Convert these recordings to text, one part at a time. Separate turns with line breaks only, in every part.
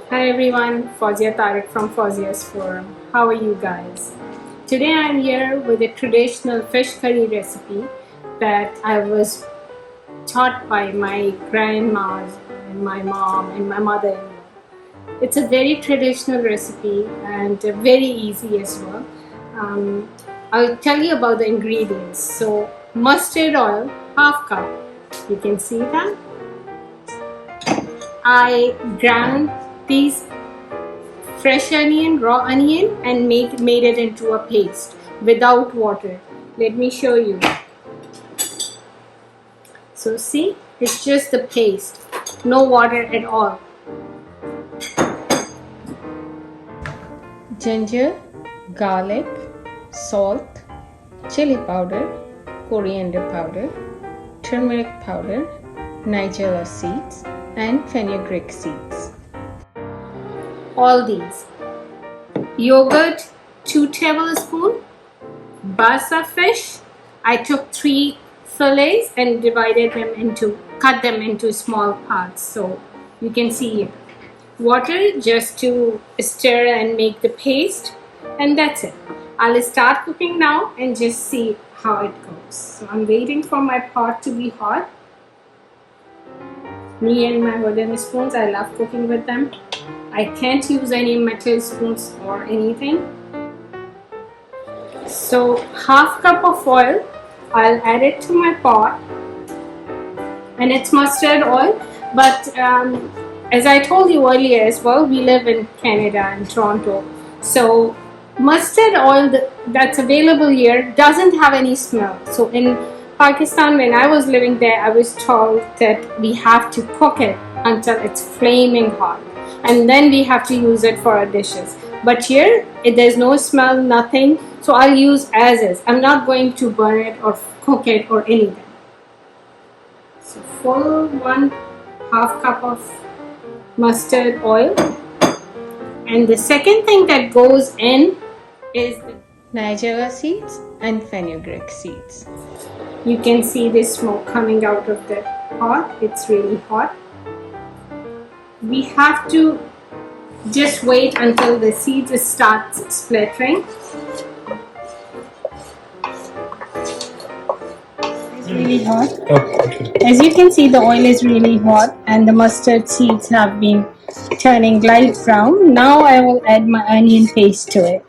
Hi everyone, Fawzia Tariq from Fawzia's Forum. How are you guys? Today I'm here with a traditional fish curry recipe that I was taught by my grandmas and my mom and my mother-in-law. It's a very traditional recipe and very easy as well. Um, I'll tell you about the ingredients. So mustard oil, half cup. You can see that. I ground these fresh onion, raw onion, and made it into a paste without water. Let me show you. So see, it's just the paste, no water at all. Ginger, garlic, salt, chili powder, coriander powder, turmeric powder, nigella seeds, and fenugreek seeds. All these. Yogurt, 2 tablespoons. Basa fish, I took 3 fillets and cut them into small parts. So you can see here. Water just to stir and make the paste, and that's it. I'll start cooking now and just see how it goes. So I'm waiting for my pot to be hot. Me and my wooden spoons, I love cooking with them. I can't use any metal spoons or anything. So half cup of oil, I'll add it to my pot, and it's mustard oil, but as I told you earlier as well, we live in Canada in Toronto, so mustard oil that's available here doesn't have any smell. So in Pakistan, when I was living there, I was told that we have to cook it until it's flaming hot, and then we have to use it for our dishes. But here, there's no smell, nothing. So I'll use as is. I'm not going to burn it or cook it or anything. So full 1/2 cup of mustard oil. And the second thing that goes in is the nigella seeds and fenugreek seeds. You can see the smoke coming out of the pot. It's really hot. We have to just wait until the seeds start splattering. It's really hot. As you can see, the oil is really hot and the mustard seeds have been turning light brown. Now I will add my onion paste to it.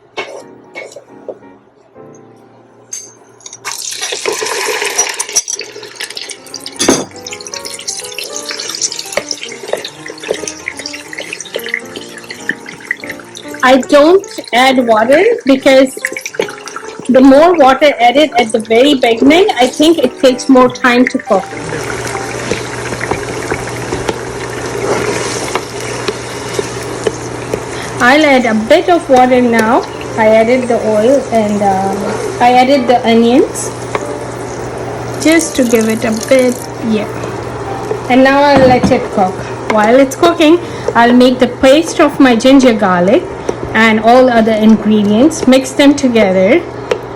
I don't add water because the more water added at the very beginning, I think it takes more time to cook. I'll add a bit of water now. I added the oil and I added the onions just to give it a bit, and now I'll let it cook. While it's cooking, I'll make the paste of my ginger garlic and all other ingredients, mix them together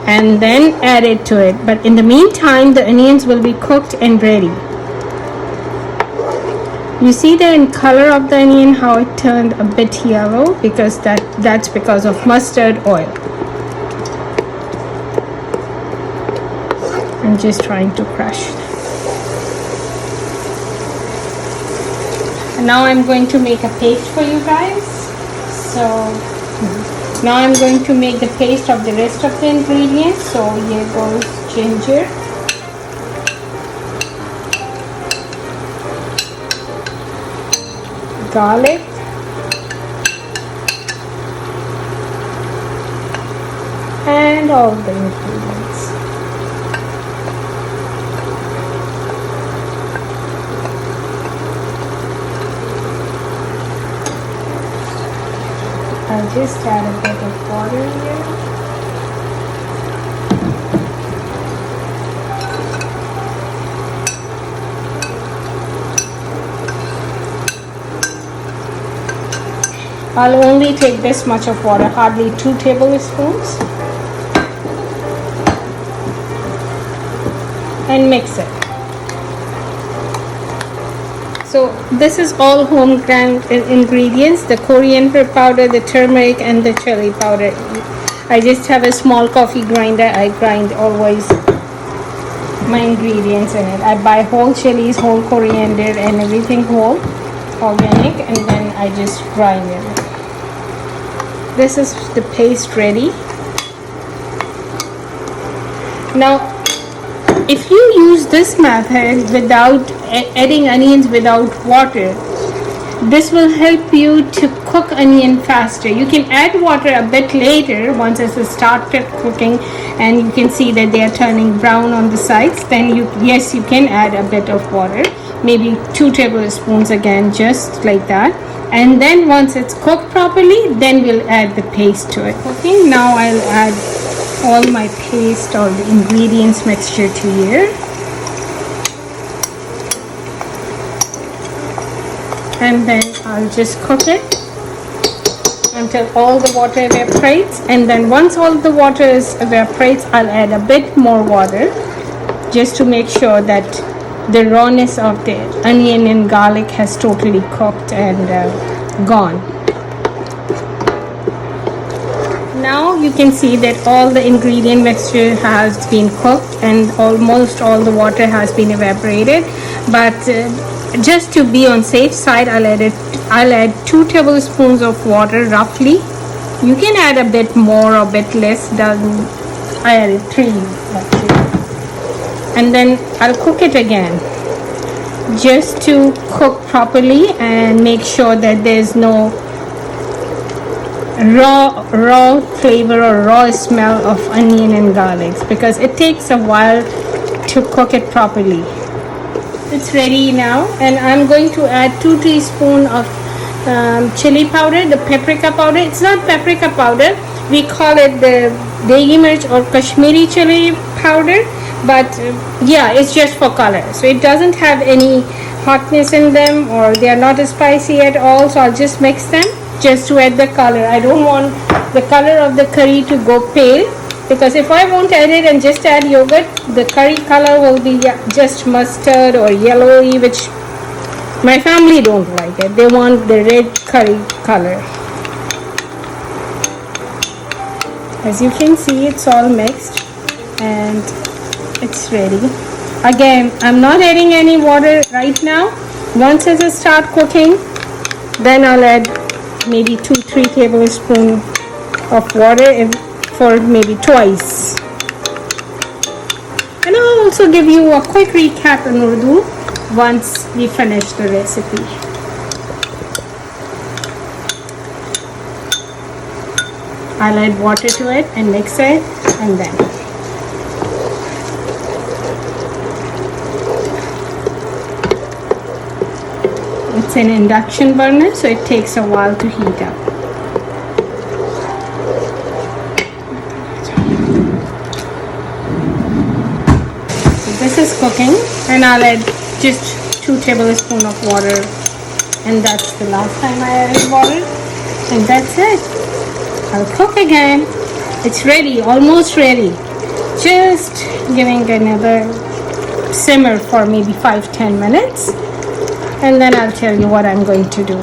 and then add it to it. But in the meantime, the onions will be cooked and ready. You see the color of the onion, how it turned a bit yellow, because that's because of mustard oil. I'm just trying to crush. And now I'm going to make a paste for you guys. So now I'm going to make the paste of the rest of the ingredients. So here goes ginger, garlic, and all the ingredients. I'll just add a bit of water here. I'll only take this much of water, hardly 2 tablespoons, and mix it. So this is all home ground ingredients, the coriander powder, the turmeric, and the chili powder. I just have a small coffee grinder. I grind always my ingredients in it. I buy whole chilies, whole coriander, and everything whole, organic, and then I just grind it. This is the paste ready. Now if you use this method without adding onions without water, this will help you to cook onion faster. You can add water a bit later once it started cooking and you can see that they are turning brown on the sides. Then you can add a bit of water, maybe 2 tablespoons again, just like that. And then once it's cooked properly, then we'll add the paste to it. Okay, now I'll add all my paste or the ingredients mixture to here. And then I'll just cook it until all the water evaporates. And then once all the water evaporates, I'll add a bit more water just to make sure that the rawness of the onion and garlic has totally cooked and gone. Now you can see that all the ingredient mixture has been cooked and almost all the water has been evaporated. But just to be on safe side, I'll add 2 tablespoons of water roughly. You can add a bit more or a bit less. I added 3 actually. And then I'll cook it again just to cook properly and make sure that there's no raw flavor or raw smell of onion and garlic, because it takes a while to cook it properly. It's ready now, and I'm going to add 2 teaspoons of chili powder, the paprika powder. It's not paprika powder, we call it the degi mirch or Kashmiri chili powder, but yeah, it's just for color, so it doesn't have any hotness in them or they are not spicy at all. So I'll just mix them just to add the color. I don't want the color of the curry to go pale, because if I won't add it and just add yogurt, the curry color will be just mustard or yellowy, which my family don't like it. They want the red curry color. As you can see, it's all mixed and it's ready. Again, I'm not adding any water right now. Once it starts cooking, then I'll add maybe 2-3 tablespoons of water for maybe twice. And I'll also give you a quick recap in Urdu once we finish the recipe. I'll add water to it and mix it, and then it's an induction burner, so it takes a while to heat up. So this is cooking, and I'll add just 2 tablespoons of water, and that's the last time I added water, and that's it. I'll cook again. It's ready, almost ready. Just giving another simmer for maybe 5-10 minutes, and then I'll tell you what I'm going to do.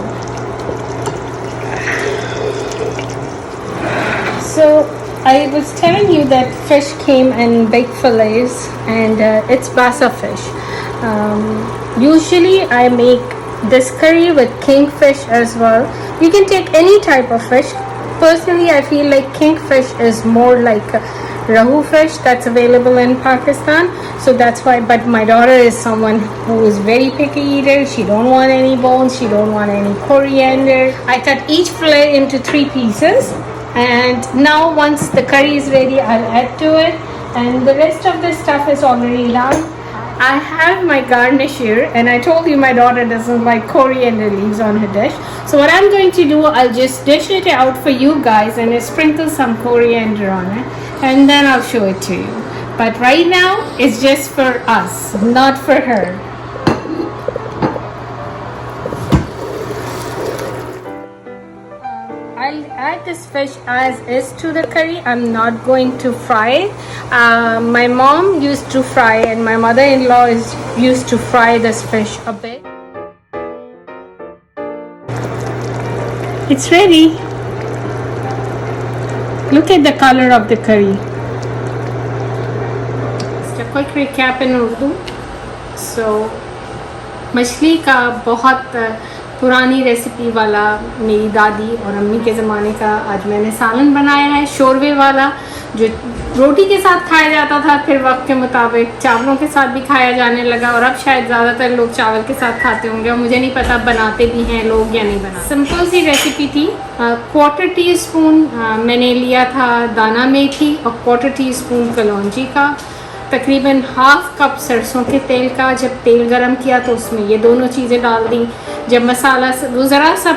So I was telling you that fish came in big fillets, and it's basa fish. Usually I make this curry with kingfish as well. You can take any type of fish. Personally, I feel like kingfish is more like rahu fish that's available in Pakistan, so that's why. But my daughter is someone who is very picky eater. She don't want any bones, she don't want any coriander. I cut each fillet into 3 pieces, and now once the curry is ready, I'll add to it, and the rest of the stuff is already done. I have my garnish here, and I told you my daughter doesn't like coriander leaves on her dish. So what I'm going to do, I'll just dish it out for you guys and sprinkle some coriander on it, and then I'll show it to you. But right now, it's just for us, not for her. I'll add this fish as is to the curry. I'm not going to fry it. My mom used to fry, and my mother-in-law used to fry this fish a bit. It's ready. Look at the color of the curry. Just a quick recap in Urdu. So, मछली का बहुत पुरानी recipe वाला मेरी दादी और अम्मी के ज़माने का आज मैंने सालन बनाया है, शोरवे वाला, जो रोटी के साथ खाया जाता था, फिर वक्त के मुताबिक चावलों के साथ भी खाया जाने लगा, और अब शायद ज़्यादातर लोग चावल के साथ खाते होंगे, और मुझे नहीं पता बनाते भी हैं लोग या नहीं बनाते। सिंपल सी रेसिपी थी। 1/4 टीस्पून मैंने लिया था दाना मेथी और 1/4 टीस्पून कलौंजी का, तकरीबन 1/2 कप सरसों के तेल का। जब तेल गरम किया तो उसमें ये दोनों चीज़ें डाल दी। जब मसाला वो ज़रा सा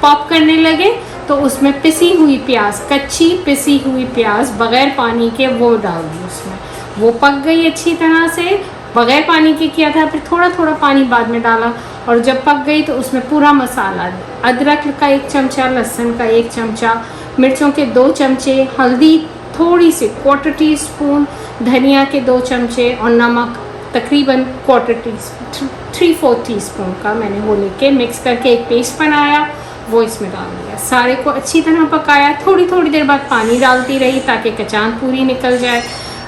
पॉप करने लगे तो उसमें पिसी हुई प्याज, कच्ची पिसी हुई प्याज बग़ैर पानी के वो डाल दी उसमें। वो पक गई अच्छी तरह से, बग़ैर पानी के किया था, फिर थोड़ा थोड़ा पानी बाद में डाला, और जब पक गई तो उसमें पूरा मसाला, अदरक का 1 चमचा, लहसुन का 1 चमचा, मिर्चों के 2 चमचे, हल्दी थोड़ी सी 1/4 टीस्पून, धनिया के 2 चमचे, और नमक तकरीबन 1/4 टीस्पून, 3/4 टीस्पून का मैंने वो लेके मिक्स करके एक पेस्ट बनाया, वो इसमें डाल दिया। सारे को अच्छी तरह पकाया। थोड़ी थोड़ी देर बाद पानी डालती रही ताकि कचान पूरी निकल जाए।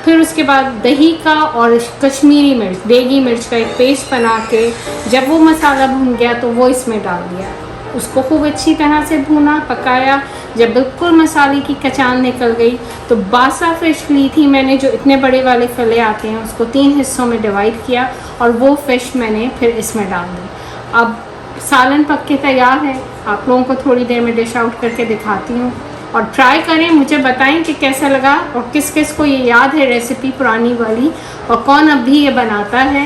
फिर उसके बाद दही का और कश्मीरी मिर्च, देगी मिर्च का एक पेस्ट बना के जब वो मसाला भून गया तो वो इसमें डाल दिया। उसको खूब अच्छी तरह से भूना, पकाया। जब बिल्कुल मसाले की कचान निकल गई तो बासा फ़िश ली थी मैंने, जो इतने बड़े वाले फले आते हैं, उसको 3 हिस्सों में डिवाइड किया और वो फ़िश मैंने फिर इसमें डाल दी। अब सालन पक के तैयार है। आप लोगों को थोड़ी देर में डिश आउट करके दिखाती हूँ, और ट्राई करें, मुझे बताएं कि कैसा लगा और किस किस को ये याद है रेसिपी पुरानी वाली, और कौन अब भी ये बनाता है।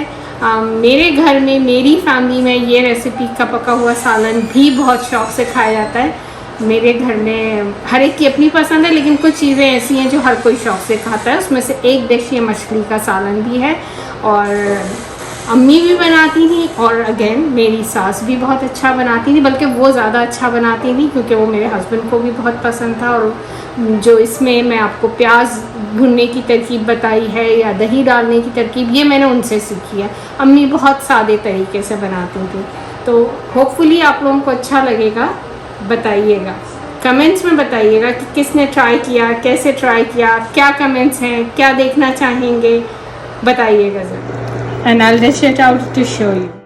मेरे घर में, मेरी फैमिली में ये रेसिपी का पका हुआ सालन भी बहुत शौक़ से खाया जाता है। मेरे घर में हर एक की अपनी पसंद है, लेकिन कुछ चीज़ें ऐसी हैं जो हर कोई शौक़ से खाता है। उसमें से एक डिश ये मछली का सालन भी है, और अम्मी भी बनाती थी, और अगेन मेरी सास भी बहुत अच्छा बनाती थी, बल्कि वो ज़्यादा अच्छा बनाती थी क्योंकि वो मेरे हस्बैंड को भी बहुत पसंद था। और जो इसमें मैं आपको प्याज भुनने की तरकीब बताई है या दही डालने की तरकीब, ये मैंने उनसे सीखी है। अम्मी बहुत सादे तरीके से बनाती थी। तो होपफुली आप लोगों को अच्छा लगेगा। बताइएगा, कमेंट्स में बताइएगा कि किसने ट्राई किया, कैसे ट्राई किया, क्या कमेंट्स हैं, क्या देखना चाहेंगे, बताइएगा ज़रूर। And I'll dish it out to show you.